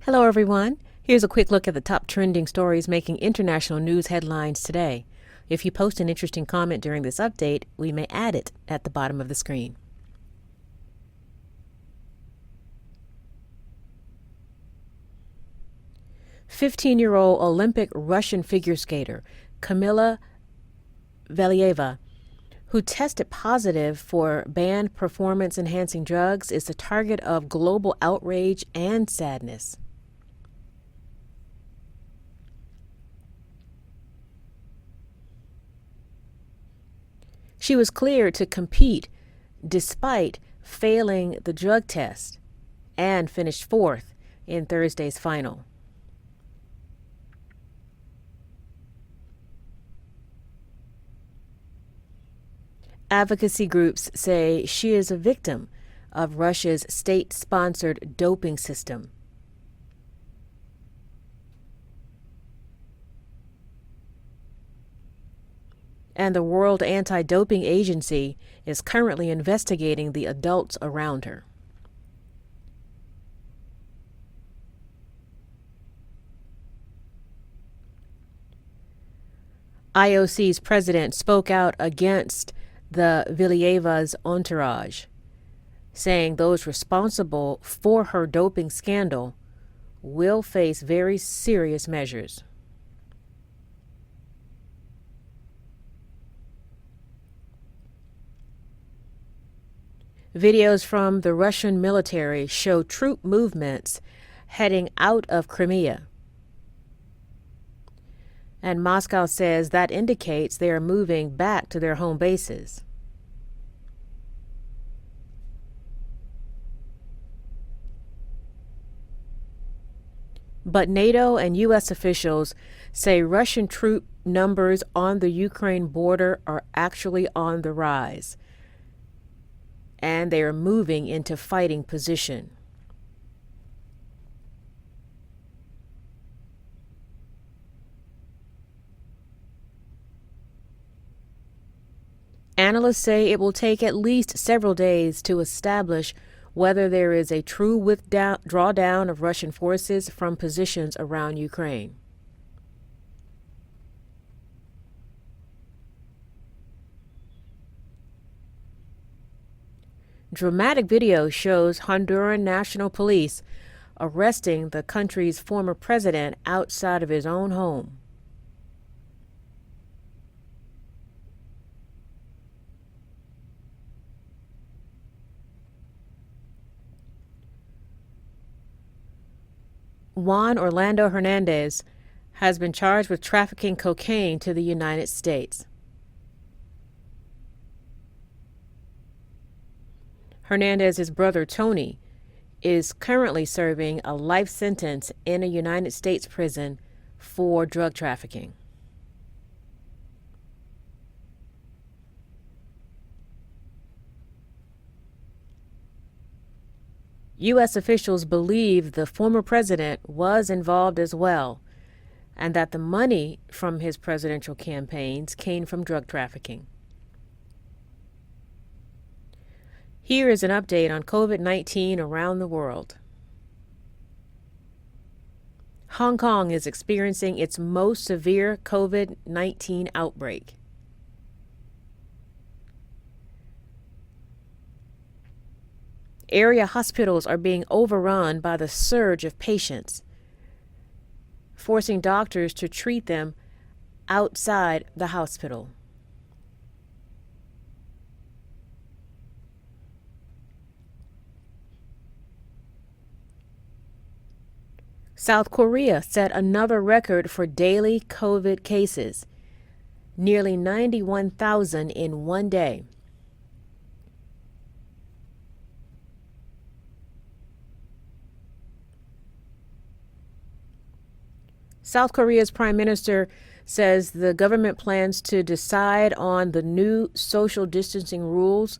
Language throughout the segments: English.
Hello, everyone. Here's a quick look at the top trending stories making international news headlines today. If you post an interesting comment during this update, we may add it at the bottom of the screen. "15-year-old Olympic Russian figure skater Kamila Valieva, who tested positive for banned performance-enhancing drugs, is the target of global outrage and sadness. She was cleared to compete despite failing the drug test and finished fourth in Thursday's final. Advocacy groups say she is a victim of Russia's state-sponsored doping system. And the World Anti-Doping Agency is currently investigating the adults around her. IOC's president spoke out against the Valieva's entourage, saying those responsible for her doping scandal will face very serious measures. Videos from the Russian military show troop movements heading out of Crimea. And Moscow says that indicates they are moving back to their home bases. But NATO and U.S. officials say Russian troop numbers on the Ukraine border are actually on the rise, and they are moving into fighting position. Analysts say it will take at least several days to establish whether there is a true drawdown of Russian forces from positions around Ukraine. Dramatic video shows Honduran National Police arresting the country's former president outside of his own home. Juan Orlando Hernandez has been charged with trafficking cocaine to the United States. Hernandez's brother, Tony, is currently serving a life sentence in a United States prison for drug trafficking. U.S. officials believe the former president was involved as well, and that the money from his presidential campaigns came from drug trafficking. Here is an update on COVID-19 around the world. Hong Kong is experiencing its most severe COVID-19 outbreak. Area hospitals are being overrun by the surge of patients, forcing doctors to treat them outside the hospital. South Korea set another record for daily COVID cases, nearly 91,000 in one day. South Korea's prime minister says the government plans to decide on the new social distancing rules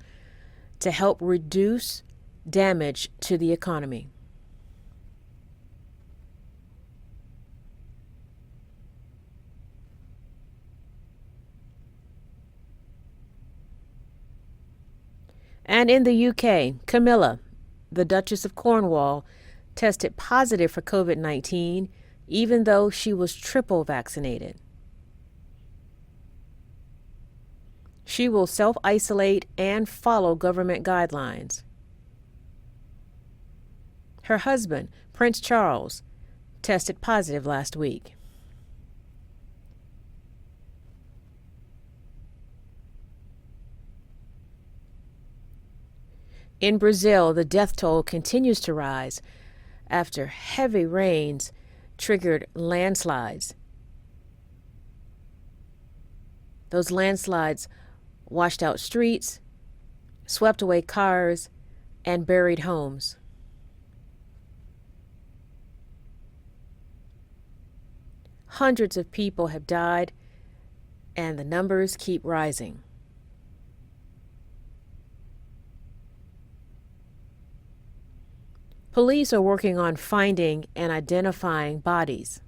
to help reduce damage to the economy. And in the UK, Camilla, the Duchess of Cornwall, tested positive for COVID-19, even though she was triple vaccinated. She will self-isolate and follow government guidelines. Her husband, Prince Charles, tested positive last week. In Brazil, the death toll continues to rise after heavy rains triggered landslides. Those landslides washed out streets, swept away cars, and buried homes. Hundreds of people have died, and the numbers keep rising. Police are working on finding and identifying bodies.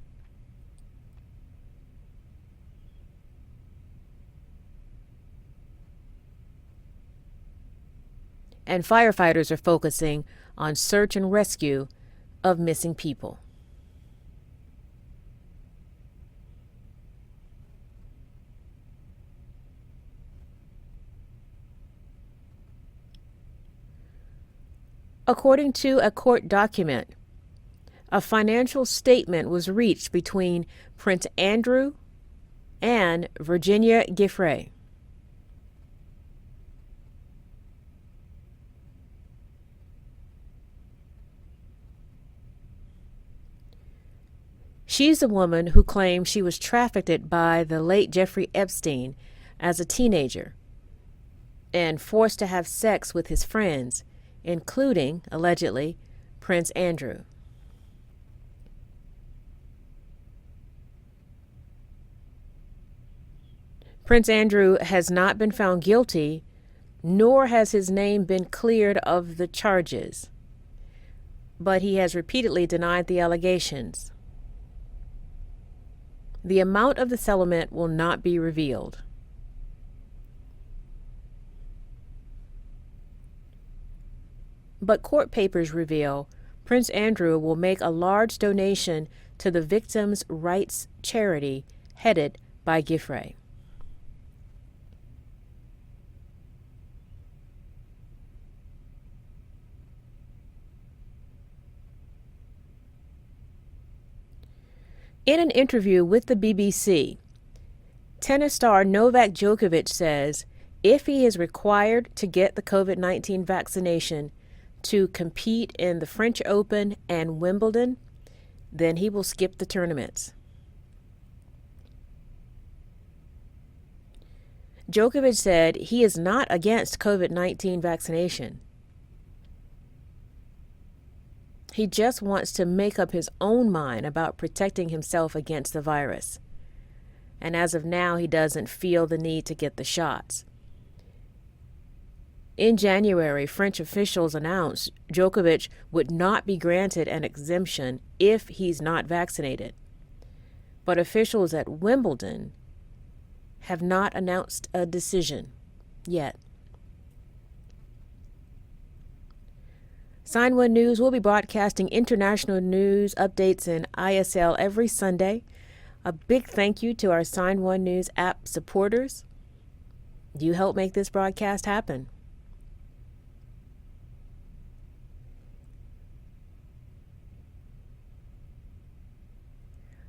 And firefighters are focusing on search and rescue of missing people. According to a court document, a financial statement was reached between Prince Andrew and Virginia Giuffre. She's the woman who claimed she was trafficked by the late Jeffrey Epstein as a teenager and forced to have sex with his friends, including, allegedly, Prince Andrew. Prince Andrew has not been found guilty, nor has his name been cleared of the charges, but he has repeatedly denied the allegations. The amount of the settlement will not be revealed. But court papers reveal Prince Andrew will make a large donation to the victims' rights charity headed by Giuffre. In an interview with the BBC, tennis star Novak Djokovic says if he is required to get the COVID-19 vaccination to compete in the French Open and Wimbledon, then he will skip the tournaments. Djokovic said he is not against COVID-19 vaccination. He just wants to make up his own mind about protecting himself against the virus. And as of now, he doesn't feel the need to get the shots. In January, French officials announced Djokovic would not be granted an exemption if he's not vaccinated. But officials at Wimbledon have not announced a decision yet. Sign1News will be broadcasting international news updates in ISL every Sunday. A big thank you to our Sign1News app supporters. You help make this broadcast happen.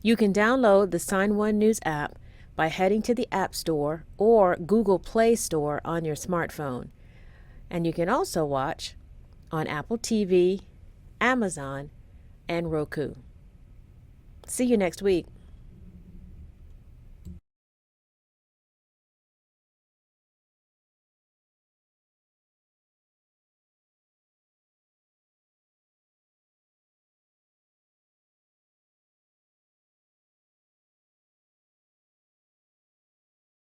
You can download the Sign1News app by heading to the App Store or Google Play Store on your smartphone. And you can also watch on Apple TV, Amazon, and Roku. See you next week.